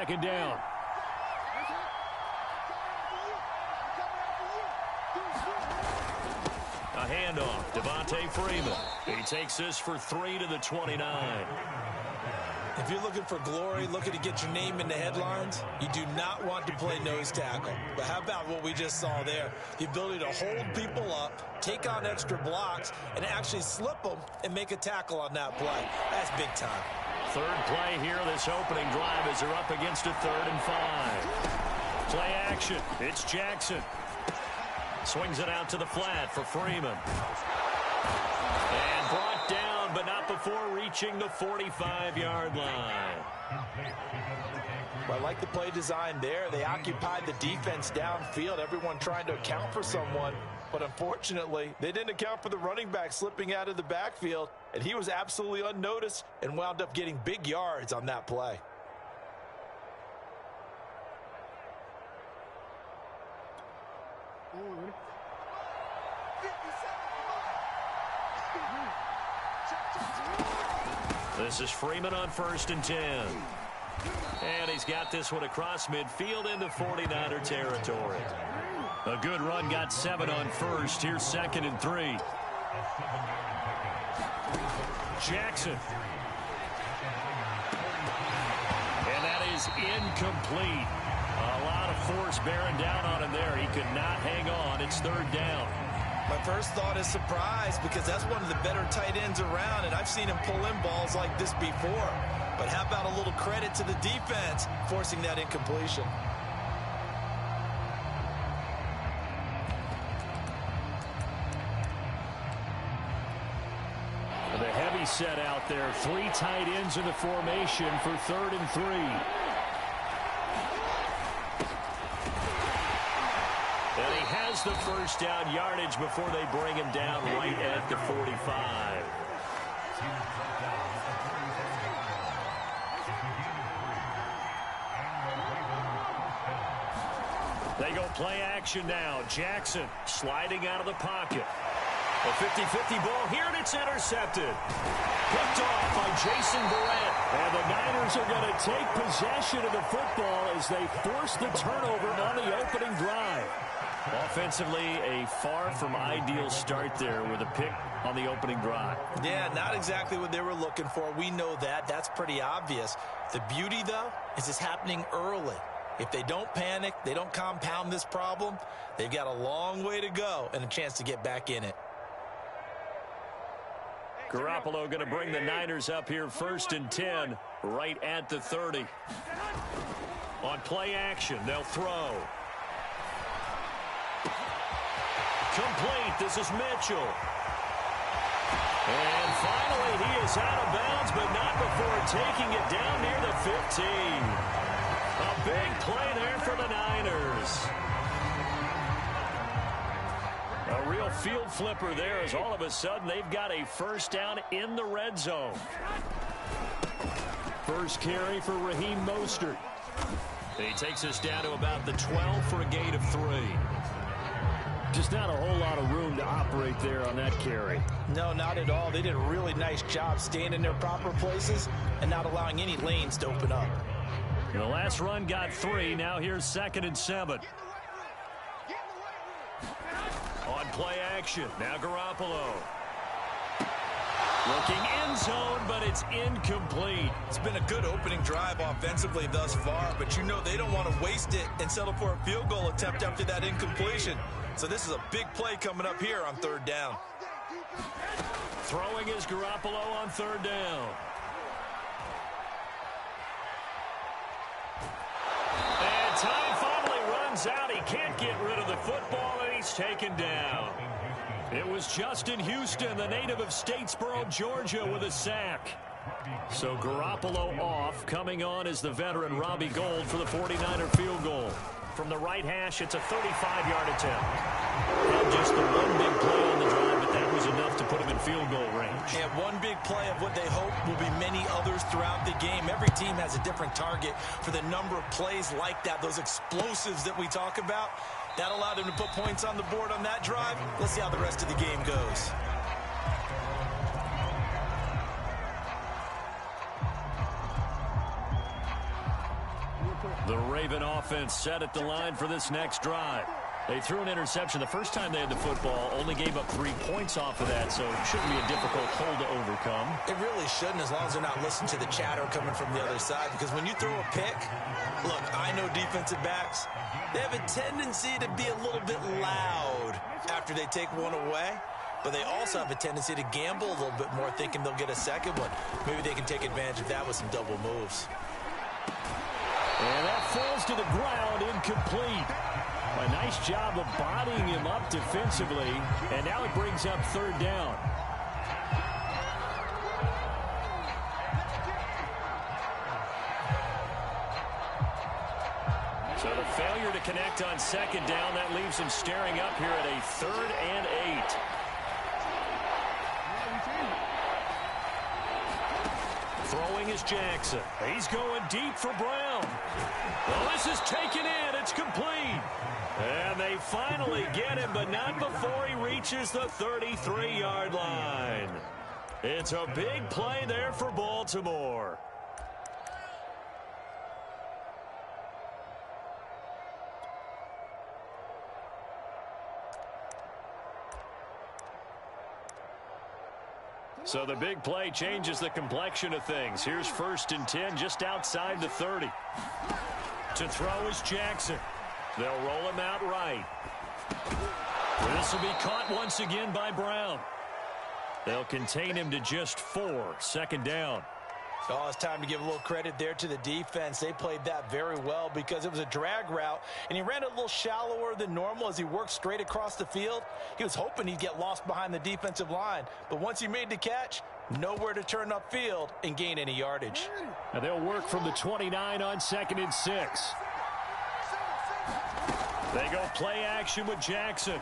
second down. A handoff, Devontae Freeman. He takes this for 3 to the 29. If you're looking for glory, looking to get your name in the headlines, you do not want to play nose tackle. But how about what we just saw there? The ability to hold people up, take on extra blocks, and actually slip them and make a tackle on that play. That's big time. Third play here, this opening drive as they're up against a 3rd and 5. Play action. It's Jackson. Swings it out to the flat for Freeman. And brought down, but not before reaching the 45-yard line. I like the play design there. They occupied the defense downfield, everyone trying to account for someone. But unfortunately, they didn't account for the running back slipping out of the backfield, and he was absolutely unnoticed and wound up getting big yards on that play. This is Freeman on 1st and 10. And he's got this one across midfield into 49er territory. A good run, got 7 on 1st. Here's 2nd and 3. Jackson. And that is incomplete. A lot of force bearing down on him there. He could not hang on. It's 3rd down. My first thought is surprise, because that's one of the better tight ends around, and I've seen him pull in balls like this before. But how about a little credit to the defense forcing that incompletion? The heavy set out there. 3 tight ends in the formation for 3rd and 3. And he has the first down yardage before they bring him down right at the 45. They go play action now. Jackson sliding out of the pocket. A 50-50 ball here, and it's intercepted. Picked off by Jason Barrett. And the Niners are going to take possession of the football as they force the turnover on the opening drive. Offensively, a far from ideal start there with a pick on the opening drive. Yeah, not exactly what they were looking for. We know that. That's pretty obvious. The beauty, though, is it's happening early. If they don't panic, they don't compound this problem, they've got a long way to go and a chance to get back in it. Garoppolo going to bring the Niners up here 1st and 10 right at the 30. On play action, they'll throw. Complete. This is Mitchell. And finally, he is out of bounds, but not before taking it down near the 15. A big play there for the Niners. A real field flipper there, as all of a sudden they've got a first down in the red zone. First carry for Raheem Mostert. He takes us down to about the 12 for a gain of 3. Just not a whole lot of room to operate there on that carry. No, not at all. They did a really nice job staying in their proper places and not allowing any lanes to open up. The last run got 3. Now here's 2nd and 7. On play action. Now Garoppolo. Looking end zone, but it's incomplete. It's been a good opening drive offensively thus far, but you know they don't want to waste it and settle for a field goal attempt after that incompletion. So this is a big play coming up here on 3rd down. Throwing is Garoppolo on 3rd down. And time finally runs out. He can't get rid of the football, and he's taken down. It was Justin Houston, the native of Statesboro, Georgia, with a sack. So Garoppolo off. Coming on is the veteran Robbie Gould for the 49er field goal. From the right hash, it's a 35-yard attempt. And just the one big play on the drive, but that was enough to put him in field goal range. Yeah, one big play of what they hope will be many others throughout the game. Every team has a different target for the number of plays like that, those explosives that we talk about. That allowed him to put points on the board on that drive. Let's see how the rest of the game goes. The Raven offense set at the line for this next drive. They threw an interception the first time they had the football, only gave up 3 points off of that, so it shouldn't be a difficult hole to overcome. It really shouldn't, as long as they're not listening to the chatter coming from the other side, because when you throw a pick, look, I know defensive backs, they have a tendency to be a little bit loud after they take one away, but they also have a tendency to gamble a little bit more, thinking they'll get a second one. Maybe they can take advantage of that with some double moves. And that falls to the ground, incomplete. A nice job of bodying him up defensively, and now it brings up 3rd down. So the failure to connect on 2nd down, that leaves him staring up here at a 3rd and 8. Throwing is Jackson. He's going deep for Brown. Well, this is taken in. It's complete. And they finally get him, but not before he reaches the 33-yard line. It's a big play there for Baltimore. So the big play changes the complexion of things. Here's 1st and 10 just outside the 30. To throw is Jackson. They'll roll him out right. This will be caught once again by Brown. They'll contain him to just 4. 2nd down. Oh, it's time to give a little credit there to the defense. They played that very well because it was a drag route, and he ran a little shallower than normal as he worked straight across the field. He was hoping he'd get lost behind the defensive line, but once he made the catch, nowhere to turn upfield and gain any yardage. And they'll work from the 29 on 2nd and 6. They go play action with Jackson.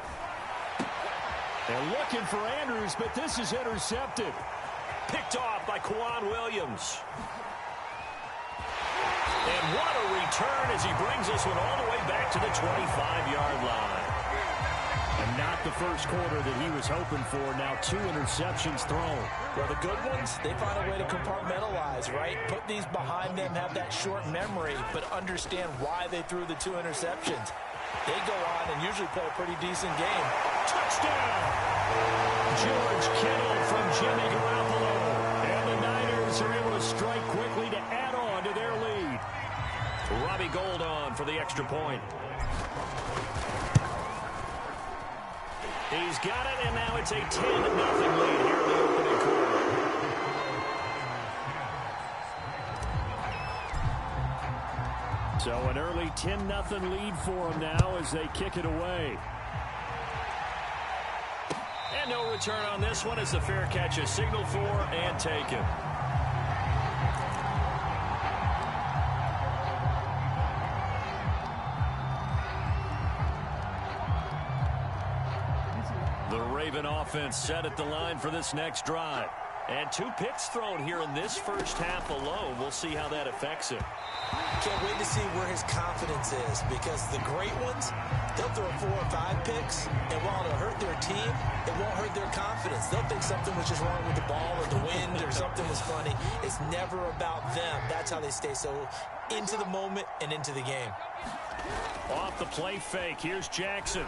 They're looking for Andrews, but this is intercepted. Picked off by Kwan Williams. And what a return as he brings this one all the way back to the 25-yard line. And not the first quarter that he was hoping for. Now 2 interceptions thrown. Well, the good ones, they find a way to compartmentalize, right? Put these behind them, have that short memory, but understand why they threw the 2 interceptions. They go on and usually play a pretty decent game. Touchdown! George Kittle from Jimmy Garoppolo. And the Niners are able to strike quickly to add on to their lead. Robbie Gould on for the extra point. He's got it, and now it's a 10-0 lead here in the opening quarter. So an early 10-0 lead for them now as they kick it away. And no return on this one as the fair catch is signaled for and taken. The Raven offense set at the line for this next drive. And 2 picks thrown here in this first half alone. We'll see how that affects him. Can't wait to see where his confidence is, because the great ones, they'll throw 4 or 5 picks, and while it'll hurt their team, it won't hurt their confidence. They'll think something was just wrong with the ball or the wind or something was funny. It's never about them. That's how they stay so into the moment and into the game. Off the play fake, here's Jackson.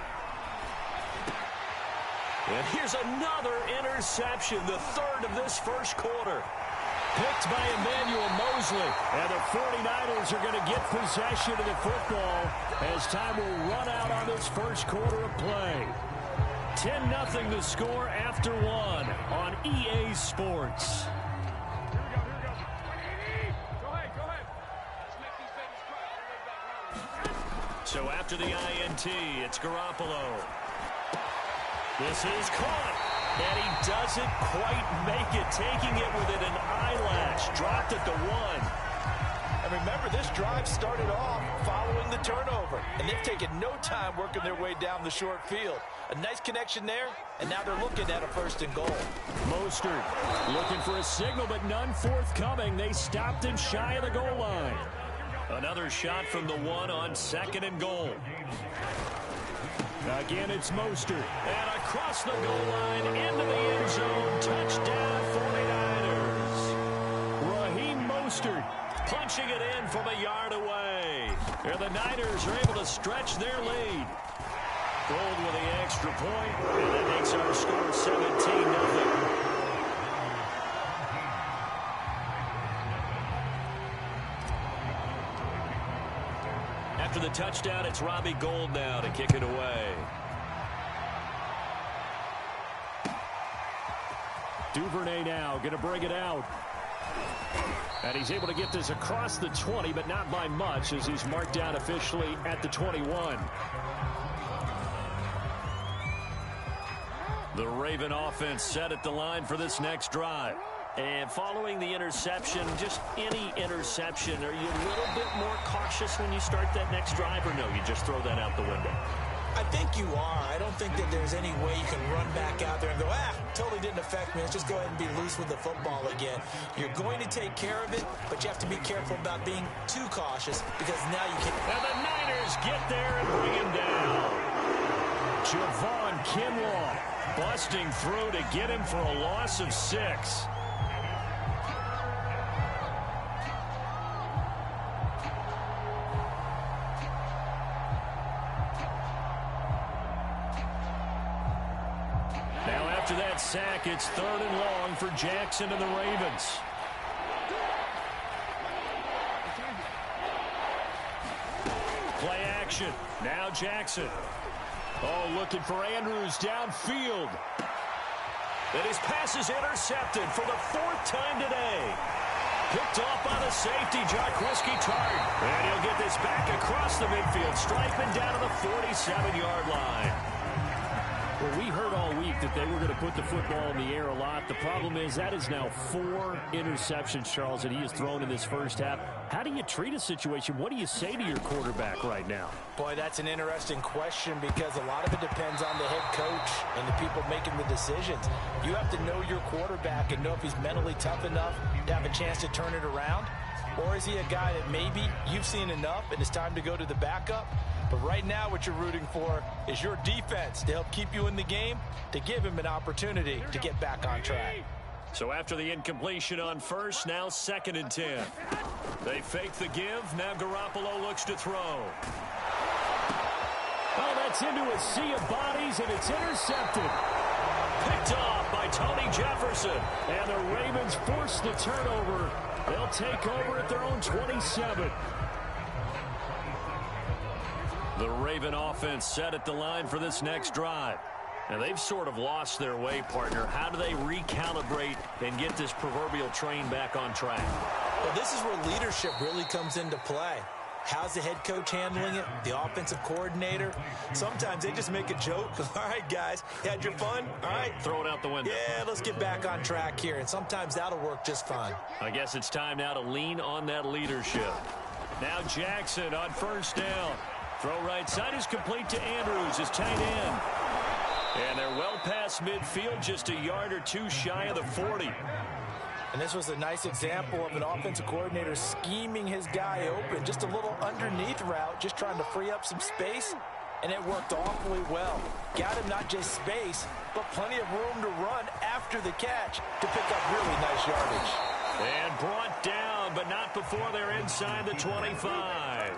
And here's another interception, the 3rd of this first quarter. Picked by Emmanuel Mosley. And the 49ers are going to get possession of the football as time will run out on this first quarter of play. 10-0 the score after 1 on EA Sports. So after the INT, it's Garoppolo. This is caught, and he doesn't quite make it, taking it within an eyelash. Dropped at the 1. And remember, this drive started off following the turnover, and they've taken no time working their way down the short field. A nice connection there, and now they're looking at a 1st and goal. Mostert looking for a signal, but none forthcoming. They stopped him shy of the goal line. Another shot from the 1 on 2nd and goal. Again, it's Mostert. And across the goal line, into the end zone. Touchdown, 49ers. Raheem Mostert punching it in from a yard away. And the Niners are able to stretch their lead. Gold with the extra point, and that makes our score 17-0. After the touchdown, it's Robbie Gould now to kick it away. Duvernay now going to bring it out. And he's able to get this across the 20, but not by much, as he's marked down officially at the 21. The Raven offense set at the line for this next drive. And following the interception, just any interception, are you a little bit more cautious when you start that next drive, or no, you just throw that out the window? I think you are. I don't think that there's any way you can run back out there and go, totally didn't affect me. Let's just go ahead and be loose with the football again. You're going to take care of it, but you have to be careful about being too cautious, because now you can. And the Niners get there and bring him down. Javon Kinlaw busting through to get him for a loss of 6. After that sack, it's 3rd and long for Jackson and the Ravens. Play action. Now Jackson. Oh, looking for Andrews downfield. And his pass is intercepted for the 4th time today. Picked off by the safety, Jarquiski Tart. And he'll get this back across the midfield stripe and down to the 47-yard line. Well, we heard all week that they were going to put the football in the air a lot. The problem is that is now 4 interceptions, Charles, that he has thrown in this first half. How do you treat a situation? What do you say to your quarterback right now? Boy, that's an interesting question, because a lot of it depends on the head coach and the people making the decisions. You have to know your quarterback and know if he's mentally tough enough to have a chance to turn it around. Or is he a guy that maybe you've seen enough and it's time to go to the backup? But right now what you're rooting for is your defense to help keep you in the game, to give him an opportunity to get back on track. So after the incompletion on first, now 2nd and 10. They fake the give. Now Garoppolo looks to throw. Oh, that's into a sea of bodies, and it's intercepted. Picked off by Tony Jefferson. And the Ravens force the turnover. They'll take over at their own 27. The Raven offense set at the line for this next drive. And they've sort of lost their way, partner. How do they recalibrate and get this proverbial train back on track? Well, this is where leadership really comes into play. How's the head coach handling it? The offensive coordinator? Sometimes they just make a joke. All right, guys, you had your fun? All right. Throw it out the window. Yeah, let's get back on track here. And sometimes that'll work just fine. I guess it's time now to lean on that leadership. Now Jackson on first down. Throw right side is complete to Andrews, his tight end. And they're well past midfield, just a yard or two shy of the 40. And this was a nice example of an offensive coordinator scheming his guy open. Just a little underneath route, just trying to free up some space. And it worked awfully well. Got him not just space, but plenty of room to run after the catch to pick up really nice yardage. And brought down, but not before they're inside the 25.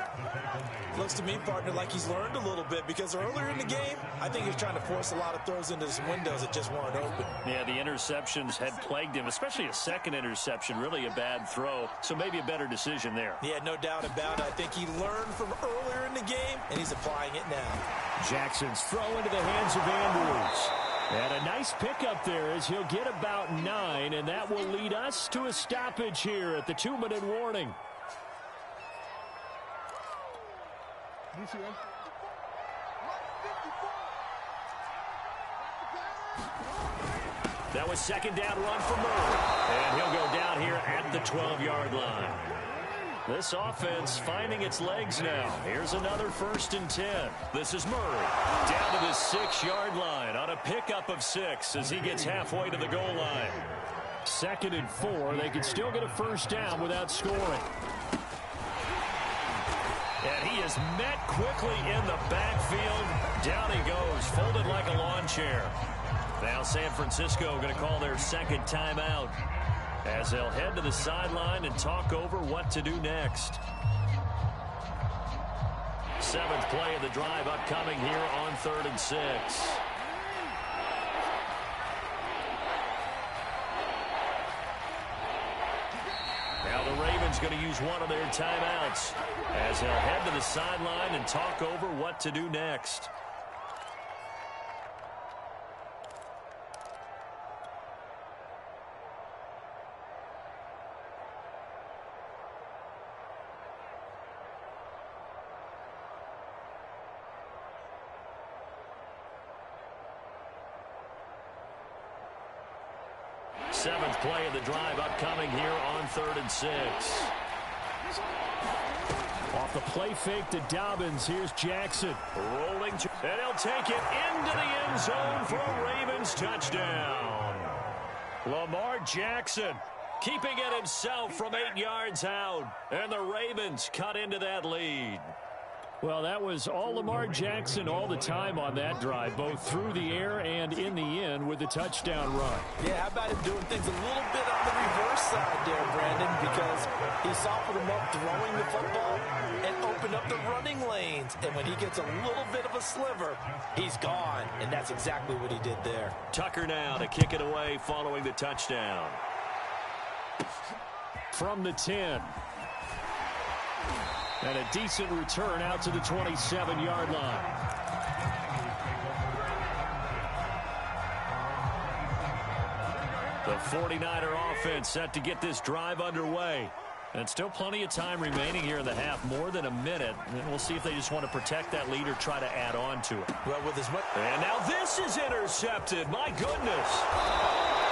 Looks to me, partner, like he's learned a little bit, because earlier in the game, I think he was trying to force a lot of throws into some windows that just weren't open. Yeah, the interceptions had plagued him, especially a second interception, really a bad throw, so maybe a better decision there. Yeah, no doubt about it. I think he learned from earlier in the game, and he's applying it now. Jackson's throw into the hands of Andrews. And a nice pickup there as he'll get about 9, and that will lead us to a stoppage here at the 2-minute warning. That was 2nd down run for Murray. And he'll go down here at the 12-yard line. This offense finding its legs now. Here's another 1st and 10. This is Murray down to the 6-yard line on a pickup of 6 as he gets halfway to the goal line. 2nd and 4. They can still get a 1st down without scoring. And he is met quickly in the backfield. Down he goes, folded like a lawn chair. Now San Francisco going to call their 2nd timeout as they'll head to the sideline and talk over what to do next. 7th play of the drive upcoming here on 3rd and 6. Now the Ravens going to use one of their timeouts as they'll head to the sideline and talk over what to do next. Seventh play of the drive upcoming here on 3rd and 6. Off the play fake to Dobbins. Here's Jackson. Rolling to, and he'll take it into the end zone for a Ravens touchdown. Lamar Jackson keeping it himself from 8 yards out. And the Ravens cut into that lead. Well, that was all Lamar Jackson all the time on that drive, both through the air and in the end with the touchdown run. Yeah, how about him doing things a little bit on the reverse side there, Brandon, because he softened him up throwing the football and opened up the running lanes. And when he gets a little bit of a sliver, he's gone. And that's exactly what he did there. Tucker now to kick it away following the touchdown. From the 10. And a decent return out to the 27-yard line. The 49er offense set to get this drive underway. And still plenty of time remaining here in the half, more than a minute. And we'll see if they just want to protect that lead or try to add on to it. Well, with as much... And now this is intercepted. My goodness.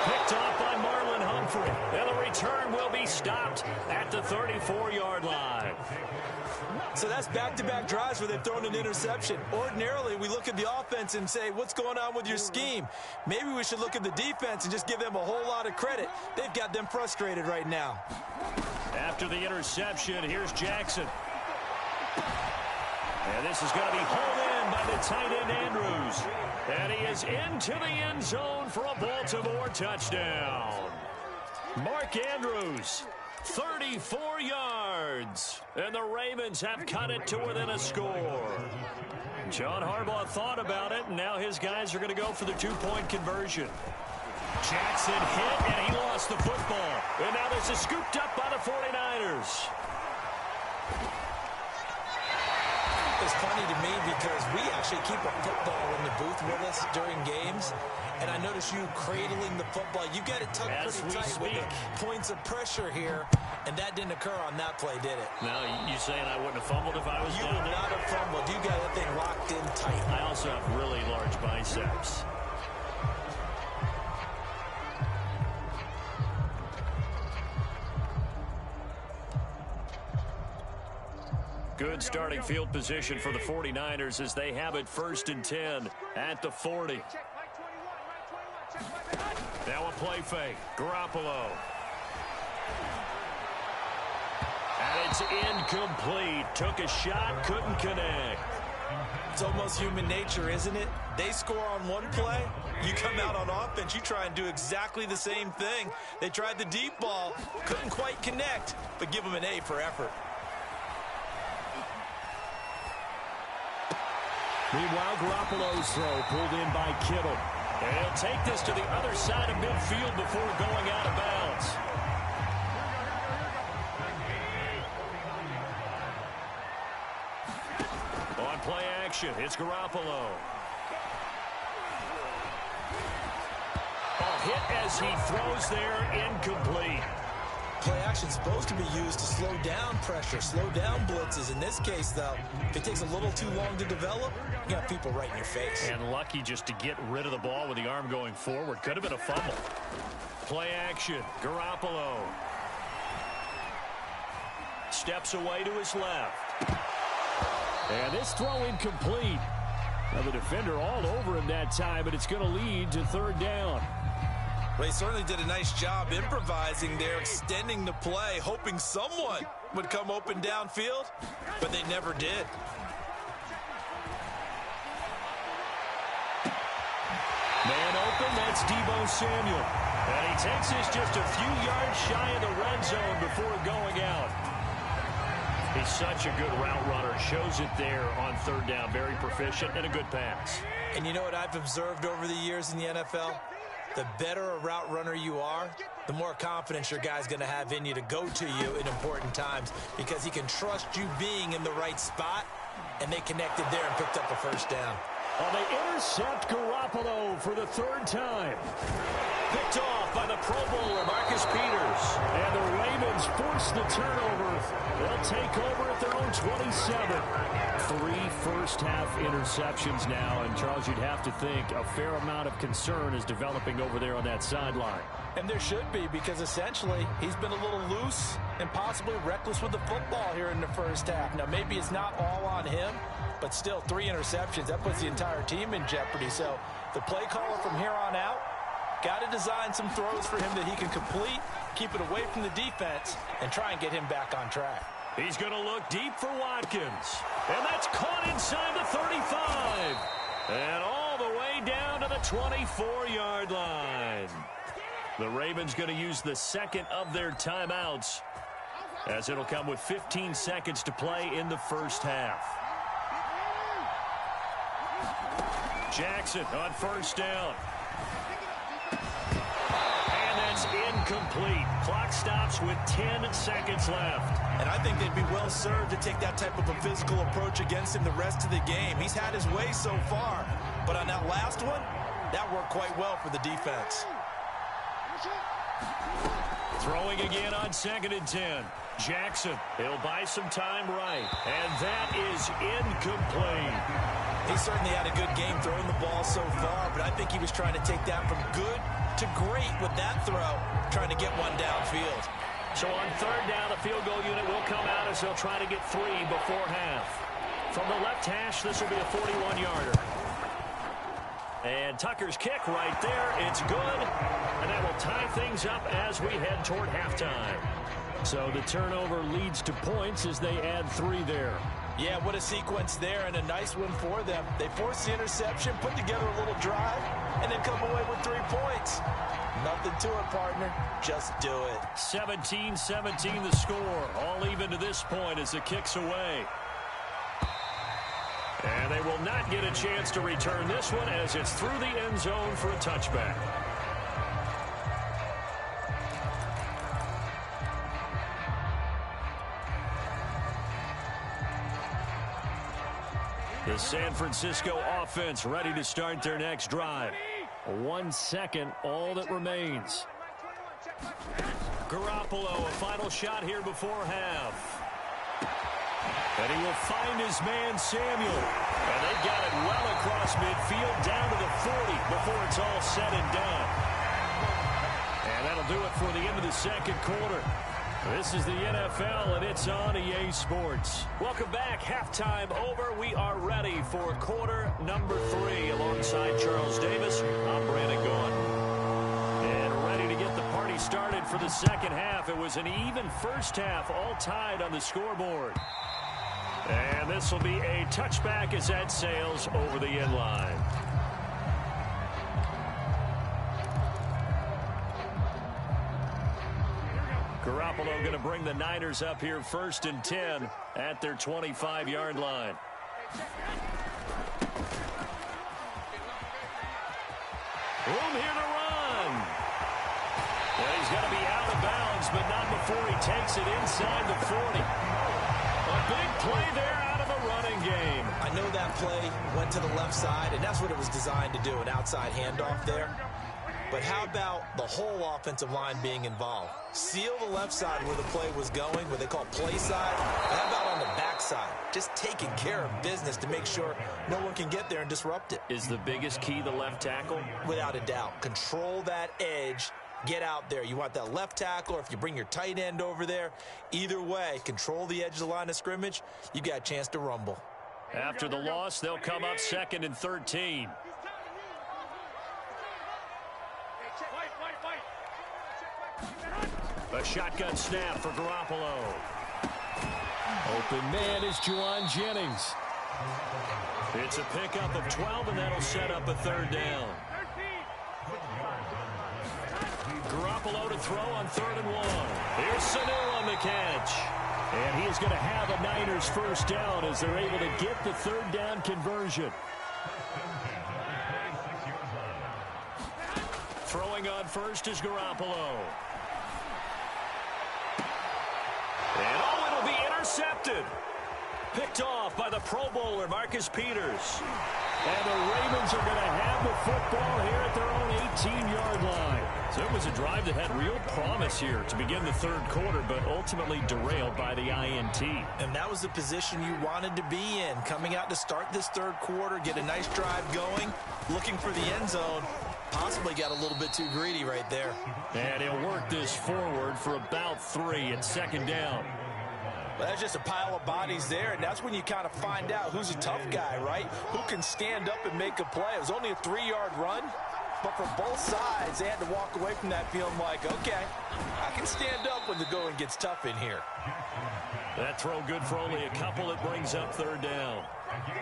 Picked off by Marlon Humphrey. And the return will be stopped at the 34-yard line. So that's back-to-back drives where they've thrown an interception. Ordinarily, we look at the offense and say, what's going on with your scheme? Maybe we should look at the defense and just give them a whole lot of credit. They've got them frustrated right now. After the interception, here's Jackson. And this is going to be hauled in by the tight end Andrews. And he is into the end zone for a Baltimore touchdown. Mark Andrews, 34 yards. And the Ravens have cut it to within a score. John Harbaugh thought about it, and now his guys are going to go for the two-point conversion. Jackson hit, and he lost the football. And now this is scooped up by the 49ers. It's funny to me because we actually keep a football in the booth with us during games. And I notice you cradling the football. You got it tucked pretty tight with the points of pressure here. And that didn't occur on that play, did it? No, you saying I wouldn't have fumbled if I was down there? You would not have fumbled. You got that thing locked in tight. I also have really large biceps. Good starting field position for the 49ers as they have it 1st and 10 at the 40. Now a play fake. Garoppolo. And it's incomplete. Took a shot, couldn't connect. It's almost human nature, isn't it? They score on one play. You come out on offense, you try and do exactly the same thing. They tried the deep ball, couldn't quite connect, but give them an A for effort. Meanwhile, Garoppolo's throw pulled in by Kittle. And he'll take this to the other side of midfield before going out of bounds. On play action, it's Garoppolo. A hit as he throws there, incomplete. Play action supposed to be used to slow down pressure, slow down blitzes. In this case, though, if it takes a little too long to develop, you got people right in your face. And lucky just to get rid of the ball with the arm going forward. Could have been a fumble. Play action, Garoppolo. Steps away to his left. And this throw incomplete. Now the defender all over him that time, but it's going to lead to 3rd down. They certainly did a nice job improvising there, extending the play, hoping someone would come open downfield, but they never did. Man open, that's Deebo Samuel. And he takes this just a few yards shy of the red zone before going out. He's such a good route runner. Shows it there on third down. Very proficient and a good pass. And you know what I've observed over the years in the NFL? The better a route runner you are, the more confidence your guy's going to have in you to go to you in important times because he can trust you being in the right spot, and they connected there and picked up a first down. Well, they intercept Garoppolo for the third time. Picked off by the Pro Bowler, Marcus Peters. And the Ravens force the turnover. They'll take over at their own 27. 3 first-half interceptions now. And, Charles, you'd have to think a fair amount of concern is developing over there on that sideline. And there should be, because essentially he's been a little loose and possibly reckless with the football here in the first half. Now, maybe it's not all on him, but still 3 interceptions. That puts the entire team in jeopardy. So the play caller from here on out got to design some throws for him that he can complete, keep it away from the defense, and try and get him back on track. He's going to look deep for Watkins. And that's caught inside the 35. And all the way down to the 24-yard line. The Ravens going to use the second of their timeouts, as it'll come with 15 seconds to play in the first half. Jackson on first down. And that's incomplete. Clock stops with 10 seconds left. And I think they'd be well served to take that type of a physical approach against him the rest of the game. He's had his way so far, but on that last one, that worked quite well for the defense. Throwing again on 2nd and 10. Jackson, he'll buy some time right. And that is incomplete. He certainly had a good game throwing the ball so far, but I think he was trying to take that from good to great with that throw, trying to get one downfield. So on third down, the field goal unit will come out as they'll try to get 3 before half. From the left hash, this will be a 41-yarder. And Tucker's kick right there. It's good. And that will tie things up as we head toward halftime. So the turnover leads to points as they add 3 there. Yeah, what a sequence there, and a nice one for them. They force the interception, put together a little drive, and then come away with 3 points. Nothing to it, partner. Just do it. 17-17 the score. All even to this point as the kick's away. And they will not get a chance to return this one as it's through the end zone for a touchback. The San Francisco offense ready to start their next drive. 1 second, all that remains. Garoppolo, a final shot here before half. And he will find his man, Samuel. And they've got it well across midfield, down to the 40 before it's all said and done. And that'll do it for the end of the second quarter. This is the NFL, and it's on EA Sports. Welcome back. Halftime over. We are ready for quarter number 3. Alongside Charles Davis, I'm Brandon Gaughan. And ready to get the party started for the second half. It was an even first half, all tied on the scoreboard. And this will be a touchback as that sails over the end line. Garoppolo going to bring the Niners up here 1st and 10 at their 25-yard line. Room here to run. Well, he's going to be out of bounds, but not before he takes it inside the 40. A big play there out of the running game. I know that play went to the left side, and that's what it was designed to do, an outside handoff there. But how about the whole offensive line being involved? Seal the left side where the play was going, what they call play side. And how about on the back side? Just taking care of business to make sure no one can get there and disrupt it. Is the biggest key the left tackle? Without a doubt. Control that edge. Get out there. You want that left tackle, or if you bring your tight end over there, either way, control the edge of the line of scrimmage. You got a chance to rumble. After the loss, they'll come up 2nd and 13. A shotgun snap for Garoppolo. Open man is Juwan Jennings. It's a pickup of 12, and that'll set up a 3rd down. Garoppolo to throw on 3rd and 1. Here's Sanu on the catch. And he is going to have a Niners first down as they're able to get the third down conversion. Throwing on first is Garoppolo. And it'll be intercepted. Picked off by the Pro Bowler, Marcus Peters. And the Ravens are going to have the football here at their own 18-yard line. So it was a drive that had real promise here to begin the third quarter, but ultimately derailed by the INT. And that was the position you wanted to be in. Coming out to start this third quarter, get a nice drive going, looking for the end zone. Possibly got a little bit too greedy right there. And he'll work this forward for about 3 at second down. Well, that's just a pile of bodies there, and that's when you kind of find out who's a tough guy, right? Who can stand up and make a play. It was only a 3-yard run, but for both sides, they had to walk away from that feeling like, okay, I can stand up when the going gets tough in here. That throw good for only a couple. It brings up third down.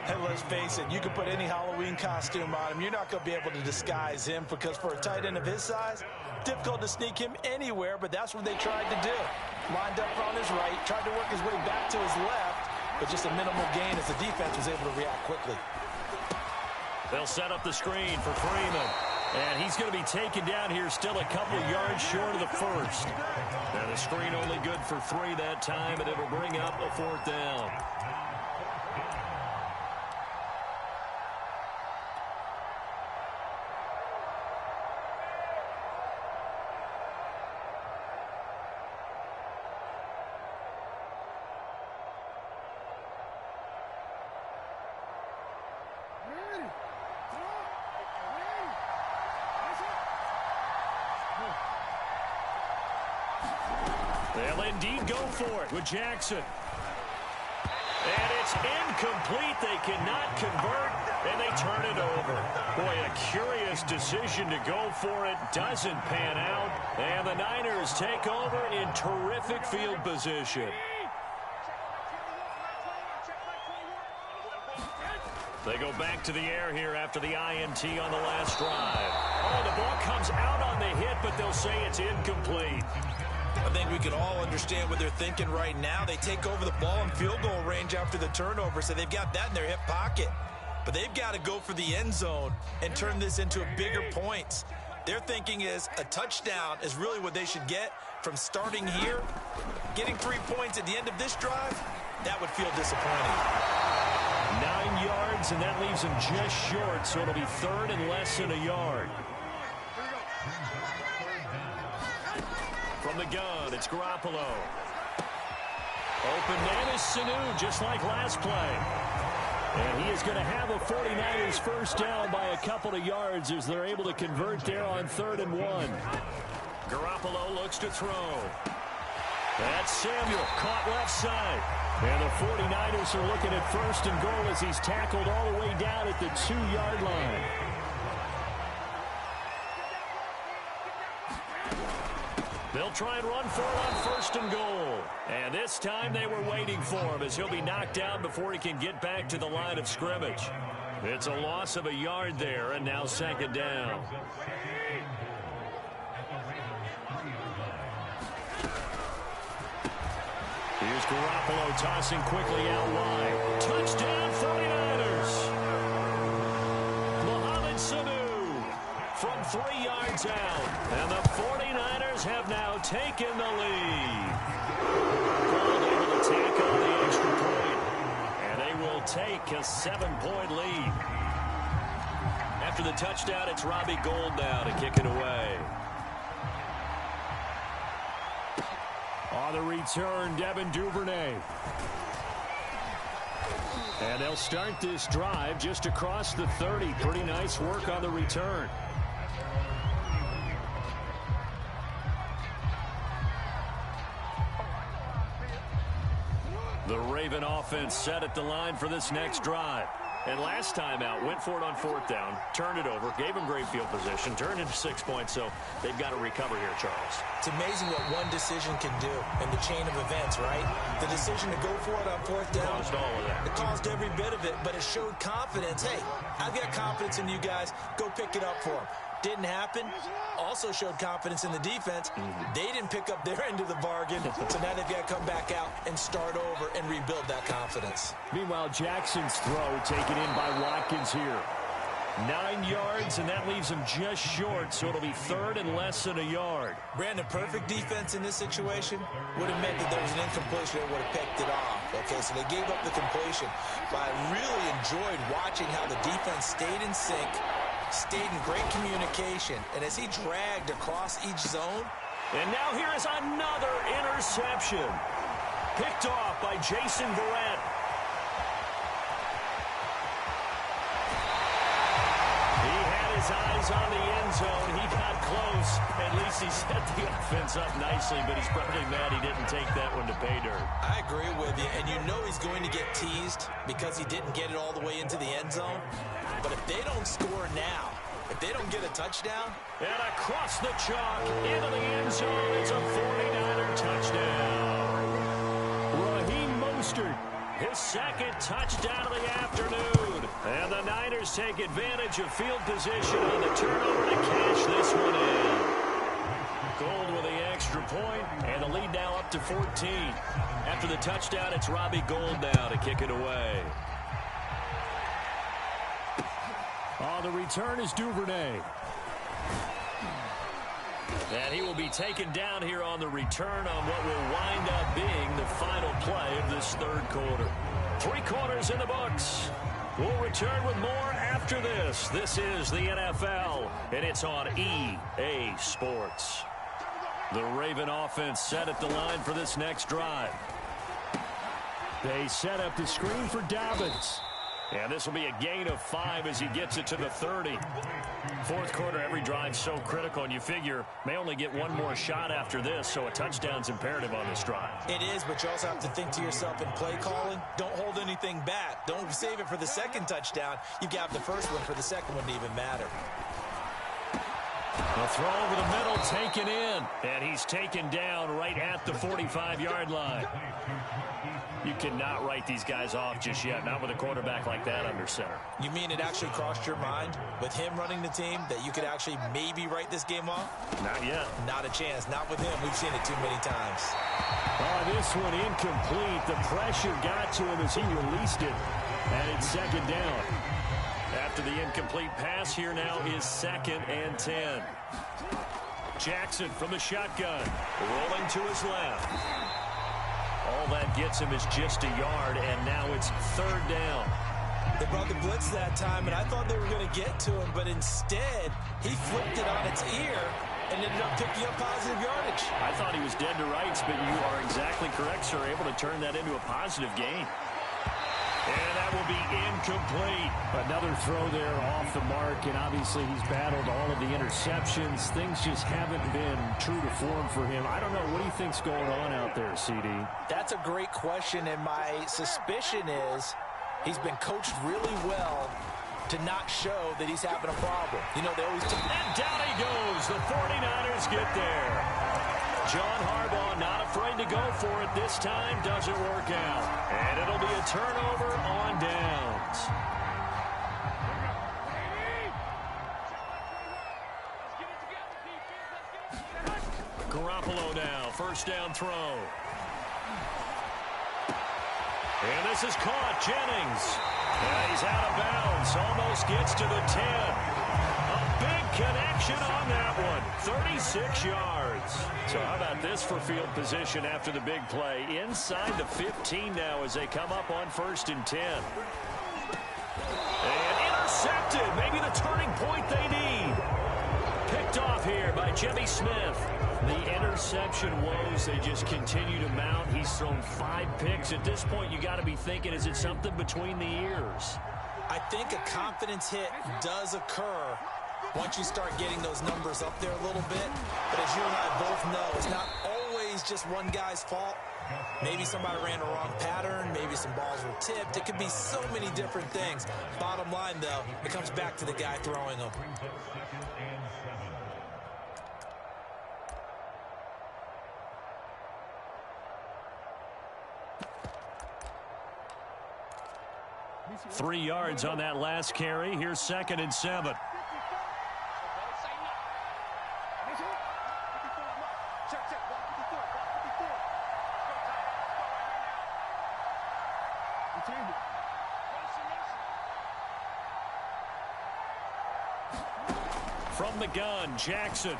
And let's face it, you can put any Halloween costume on him. You're not going to be able to disguise him because for a tight end of his size, difficult to sneak him anywhere, but that's what they tried to do. Lined up on his right, tried to work his way back to his left, but just a minimal gain as the defense was able to react quickly. They'll set up the screen for Freeman. And he's going to be taken down here still a couple yards short of the first. And the screen only good for 3 that time, and it'll bring up a fourth down. They'll indeed go for it with Jackson. And it's incomplete. They cannot convert, and they turn it over. Boy, a curious decision to go for it. Doesn't pan out, and the Niners take over in terrific field position. They go back to the air here after the INT on the last drive. Oh, the ball comes out on the hit, but they'll say it's incomplete. I think we can all understand what they're thinking right now. They take over the ball in field goal range after the turnover, so they've got that in their hip pocket. But they've got to go for the end zone and turn this into a bigger points. Their thinking is a touchdown is really what they should get from starting here. Getting 3 points at the end of this drive, that would feel disappointing. 9 yards, and that leaves them just short, so it'll be third and less than a yard. From the gun, it's Garoppolo. Open man is Sanu, just like last play. And he is going to have a 49ers first down by a couple of yards as they're able to convert there on 3rd and 1. Garoppolo looks to throw. That's Samuel, caught left side. And the 49ers are looking at 1st and goal as he's tackled all the way down at the 2-yard line. They'll try and run for it on 1st and goal. And this time they were waiting for him as he'll be knocked down before he can get back to the line of scrimmage. It's a loss of a yard there, and now 2nd down. Here's Garoppolo tossing quickly out wide. Touchdown 49ers. Mohamed Sanu from 3 yards out. And the 49ers have now taken the lead. Gold able to take on the extra point. And they will take a 7-point lead. After the touchdown, it's Robbie Gould now to kick it away. On the return, Devin Duvernay. And they'll start this drive just across the 30. Pretty nice work on the return. The Raven offense set at the line for this next drive. And last time out, went for it on 4th down, turned it over, gave them great field position, turned into 6 points, so they've got to recover here, Charles. It's amazing what one decision can do in the chain of events, right? The decision to go for it on 4th down. Caused all of that. It caused every bit of it, but it showed confidence. Hey, I've got confidence in you guys. Go pick it up for them. Didn't happen. Also showed confidence in the defense. They didn't pick up their end of the bargain, so now they've got to come back out and start over and rebuild that confidence. Meanwhile, Jackson's throw taken in by Watkins here. 9 yards, and that leaves him just short, so it'll be third and less than a yard. Brandon, perfect defense in this situation would have meant that there was an incompletion that would have picked it off. Okay, so they gave up the completion. But I really enjoyed watching how the defense stayed in sync, stayed in great communication, and as he dragged across each zone. And now here is another interception. Picked off by Jason Verrett. His eyes on the end zone. He got close. At least he set the offense up nicely, but he's probably mad he didn't take that one to pay dirt. I agree with you, and you know he's going to get teased because he didn't get it all the way into the end zone. But if they don't score now, if they don't get a touchdown. And across the chalk into the end zone, it's a 49er touchdown. Raheem Mostert, his second touchdown of the afternoon. And the Niners take advantage of field position on the turnover to cash this one in. Gold with the extra point, and the lead now up to 14. After the touchdown, it's Robbie Gould now to kick it away. The return is Duvernay. And he will be taken down here on the return on what will wind up being the final play of this third quarter. 3 quarters in the books. We'll return with more after this. This is the NFL, and it's on EA Sports. The Raven offense set at the line for this next drive. They set up the screen for Dobbins. And this will be a gain of 5 as he gets it to the 30. Fourth quarter, every drive so critical, and you figure may only get one more shot after this, so a touchdown's imperative on this drive. It is, but you also have to think to yourself in play calling, don't hold anything back. Don't save it for the second touchdown. You've got the first one for the second one to even matter. A throw over the middle, taken in, and he's taken down right at the 45-yard line. You cannot write these guys off just yet, not with a quarterback like that under center. You mean it actually crossed your mind with him running the team that you could actually maybe write this game off? Not yet. Not a chance. Not with him. We've seen it too many times. This one incomplete. The pressure got to him as he released it, and it's second down. After the incomplete pass, here now is 2nd and 10. Jackson from the shotgun, rolling to his left. All that gets him is just a yard, and now it's 3rd down. They brought the blitz that time, and I thought they were going to get to him, but instead, he flipped it on its ear and ended up picking up positive yardage. I thought he was dead to rights, but you are exactly correct, sir, able to turn that into a positive gain. And that will be incomplete. Another throw there off the mark, and obviously he's battled all of the interceptions. Things just haven't been true to form for him. I don't know. What do you think's going on out there, CD? That's a great question, and my suspicion is he's been coached really well to not show that he's having a problem. You know, they always... And down he goes. The 49ers get there. John Harbaugh not afraid to go for it this time. Doesn't work out. And it'll be a turnover on downs. Garoppolo now. First down throw. And this is caught. Jennings. And he's out of bounds. Almost gets to the 10. A big connection on that one. 36 yards. So how about this for field position after the big play? Inside the 15 now as they come up on 1st and 10. And intercepted. Maybe the turning point they need. Picked off here by Jimmy Smith. The interception woes, they just continue to mount. He's thrown 5 picks. At this point, you got to be thinking, is it something between the ears? I think a confidence hit does occur once you start getting those numbers up there a little bit. But as you and I both know, it's not always just one guy's fault. Maybe somebody ran a wrong pattern. Maybe some balls were tipped. It could be so many different things. Bottom line, though, it comes back to the guy throwing them. Three yards on that last carry. Here's 2nd and 7. From the gun, Jackson.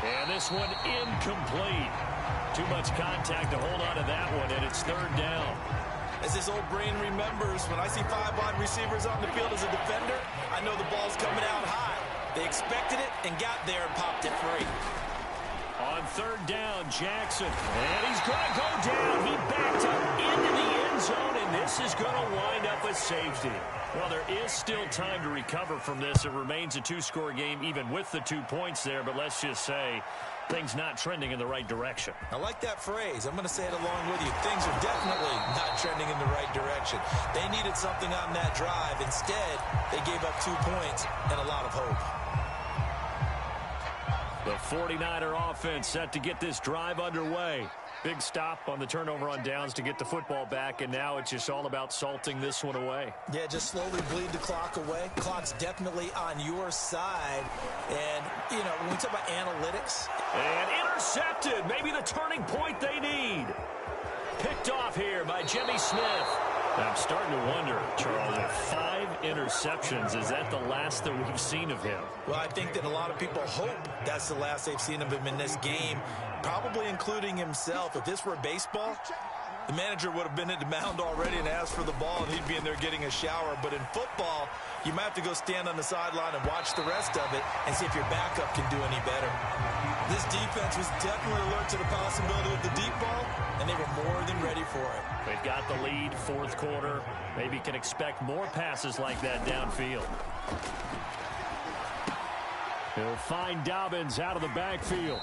And this one incomplete. Too much contact to hold on to that one, and it's third down. As this old brain remembers, when I see 5 wide receivers on the field as a defender, I know the ball's coming out high. They expected it and got there and popped it free. On third down, Jackson. And he's going to go down. He backed up into the end zone, and this is going to wind up a safety. Well, there is still time to recover from this. It remains a 2-score game, even with the 2 points there. But let's just say things not trending in the right direction. I like that phrase. I'm going to say it along with you. Things are definitely not trending in the right direction. They needed something on that drive. Instead, they gave up 2 points and a lot of hope. The 49er offense set to get this drive underway. Big stop on the turnover on downs to get the football back, and now it's just all about salting this one away. Yeah, just slowly bleed the clock away. Clock's definitely on your side. And, you know, when we talk about analytics. And intercepted. Maybe the turning point they need. Picked off here by Jimmy Smith. I'm starting to wonder, Charles, if 5 interceptions, is that the last that we've seen of him? Well, I think that a lot of people hope that's the last they've seen of him in this game, probably including himself. If this were baseball, the manager would have been at the mound already and asked for the ball, and he'd be in there getting a shower. But in football, you might have to go stand on the sideline and watch the rest of it and see if your backup can do any better. This defense was definitely alert to the possibility of the deep ball, and they were more than ready for it. They've got the lead, fourth quarter. Maybe can expect more passes like that downfield. He'll find Dobbins out of the backfield.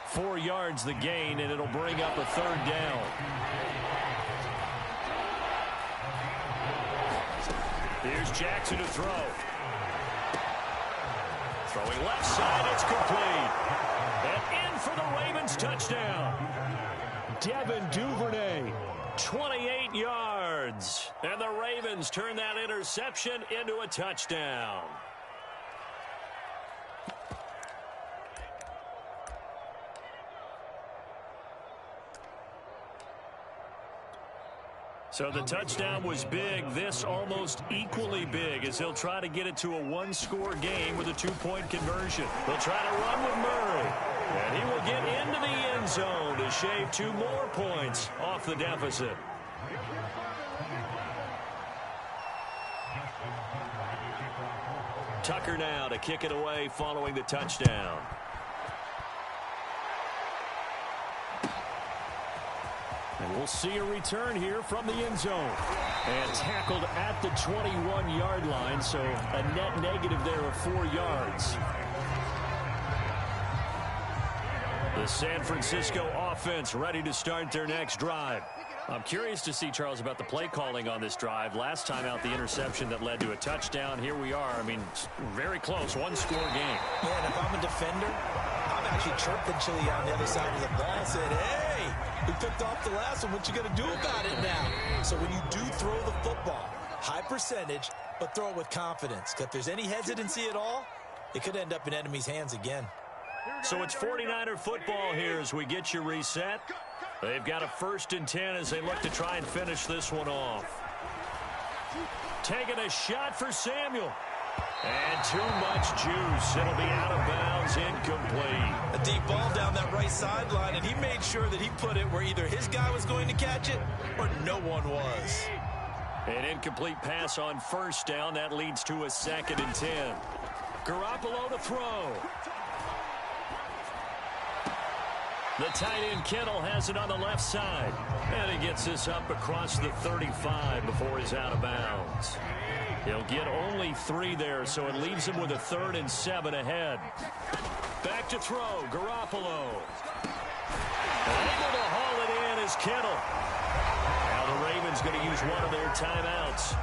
4 yards the gain, and it'll bring up a third down. Here's Jackson to throw. Throwing left side, it's complete. And in for the Ravens touchdown. Devin Duvernay, 28 yards. And the Ravens turn that interception into a touchdown. So the touchdown was big. This almost equally big as he'll try to get it to a 1-score game with a 2-point conversion. They'll try to run with Murray. And he will get into the end zone to shave 2 more points off the deficit. Tucker now to kick it away following the touchdown. And we'll see a return here from the end zone. And tackled at the 21-yard line, so a net negative there of 4 yards. The San Francisco offense ready to start their next drive. I'm curious to see, Charles, about the play calling on this drive. Last time out, the interception that led to a touchdown. Here we are. I mean, very close, 1-score game. Yeah, and if I'm a defender, I'm actually chirping Chili on the other side of the ball, saying, hey, we picked off the last one. What you going to do about it now? So when you do throw the football, high percentage, but throw it with confidence. Because if there's any hesitancy at all, it could end up in enemy's hands again. So it's 49er football here as we get you reset. They've got a 1st and 10 as they look to try and finish this one off. Taking a shot for Samuel. And too much juice. It'll be out of bounds, incomplete. A deep ball down that right sideline, and he made sure that he put it where either his guy was going to catch it or no one was. An incomplete pass on 1st down. That leads to a 2nd and 10. Garoppolo to throw. The tight end Kittle has it on the left side. And he gets this up across the 35 before he's out of bounds. He'll get only 3 there, so it leaves him with a 3rd and 7 ahead. Back to throw, Garoppolo. Able to haul it in is Kittle. Now the Ravens going to use one of their timeouts.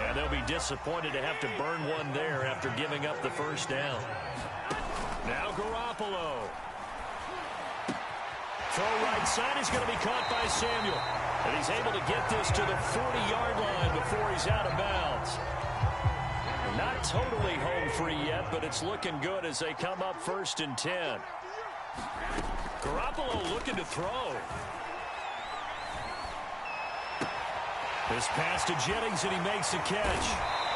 And they'll be disappointed to have to burn one there after giving up the 1st down. Now Garoppolo. Throw right side is going to be caught by Samuel. And he's able to get this to the 40-yard line before he's out of bounds. Not totally home free yet, but it's looking good as they come up 1st and 10. Garoppolo looking to throw. This pass to Jennings, and he makes the catch.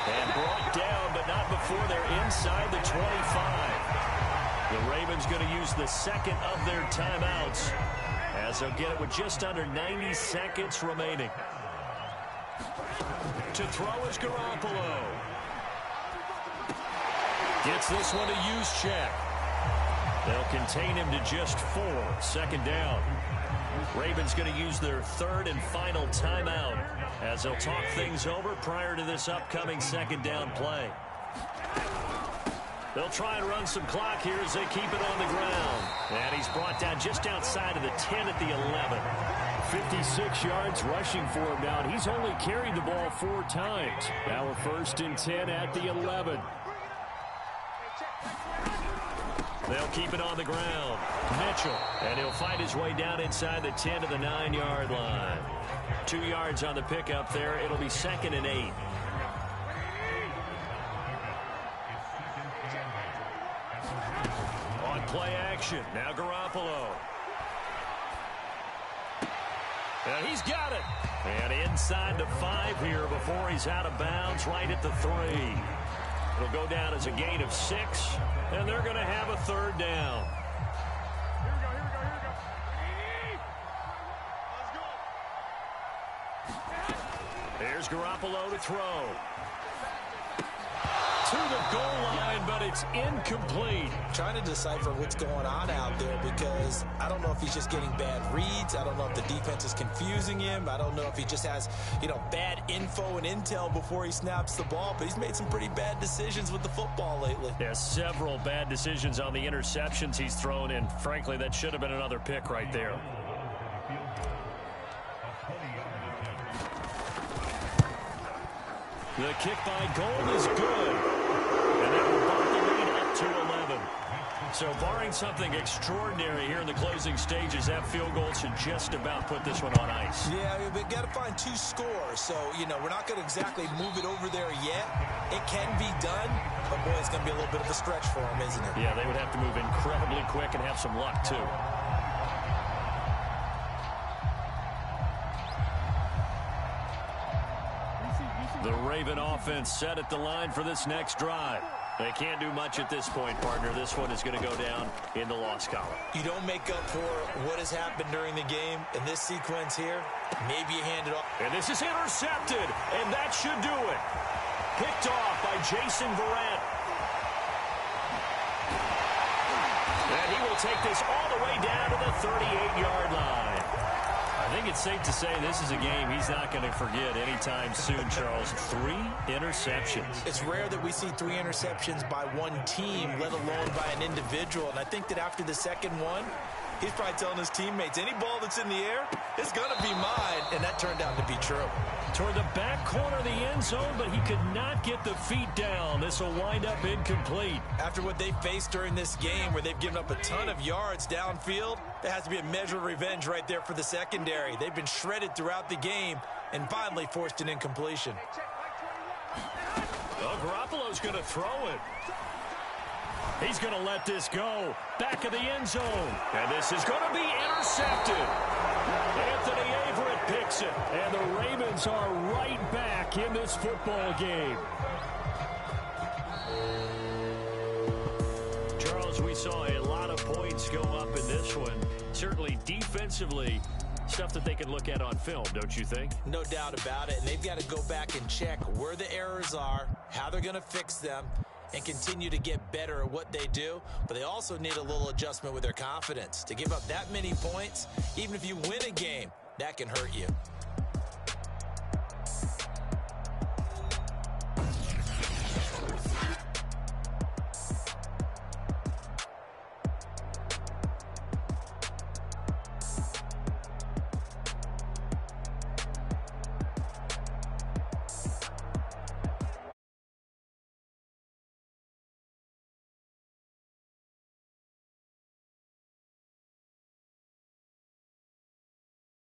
And brought down, but not before they're inside the 25. The Ravens going to use the second of their timeouts, as they'll get it with just under 90 seconds remaining. To throw is Garoppolo. Gets this one to Juszczyk. They'll contain him to just 4. Second down. Ravens going to use their third and final timeout, as they'll talk things over prior to this upcoming second down play. They'll try and run some clock here as they keep it on the ground. And he's brought down just outside of the 10 at the 11. 56 yards rushing for him now. And he's only carried the ball 4 times. Now a 1st and 10 at the 11. They'll keep it on the ground. Mitchell. And he'll find his way down inside the 10 to the 9-yard line. 2 yards on the pickup there. It'll be 2nd and 8. On play action. Now Garoppolo. And he's got it. And inside the 5 here before he's out of bounds right at the 3. It'll go down as a gain of 6, and they're going to have a third down. Here's Garoppolo to throw. To the goal line, but it's incomplete. Trying to decipher what's going on out there, because I don't know if he's just getting bad reads. I don't know if the defense is confusing him. I don't know if he just has, bad info and intel before he snaps the ball, but he's made some pretty bad decisions with the football lately. Yeah, several bad decisions on the interceptions he's thrown, and frankly, that should have been another pick right there. The kick by Gold is good. And that will bump the lead up to 11. So barring something extraordinary here in the closing stages, that field goal should just about put this one on ice. Yeah, we've got to find 2 scores. So, we're not going to exactly move it over there yet. It can be done, but boy, it's going to be a little bit of a stretch for them, isn't it? Yeah, they would have to move incredibly quick and have some luck, too. The Raven offense set at the line for this next drive. They can't do much at this point, partner. This one is going to go down in the loss column. You don't make up for what has happened during the game in this sequence here. Maybe you hand it off. And this is intercepted, and that should do it. Picked off by Jason Verrett. And he will take this all the way down to the 38-yard line. I think it's safe to say this is a game he's not going to forget anytime soon, Charles. 3 interceptions. It's rare that we see 3 interceptions by one team, let alone by an individual. And I think that after the second one, he's probably telling his teammates, any ball that's in the air, it's going to be mine. And that turned out to be true. Toward the back corner of the end zone, but he could not get the feet down. This will wind up incomplete. After what they faced during this game, where they've given up a ton of yards downfield, there has to be a measure of revenge right there for the secondary. They've been shredded throughout the game and finally forced an incompletion. Well, Garoppolo's going to throw it. He's going to let this go. Back of the end zone. And this is going to be intercepted. Anthony Averett picks it. And the Ravens are right back in this football game. Charles, we saw a lot of points go up in this one. Certainly defensively, stuff that they can look at on film, don't you think? No doubt about it. And they've got to go back and check where the errors are, how they're going to fix them, and continue to get better at what they do. But they also need a little adjustment with their confidence. To give up that many points, even if you win a game, that can hurt you.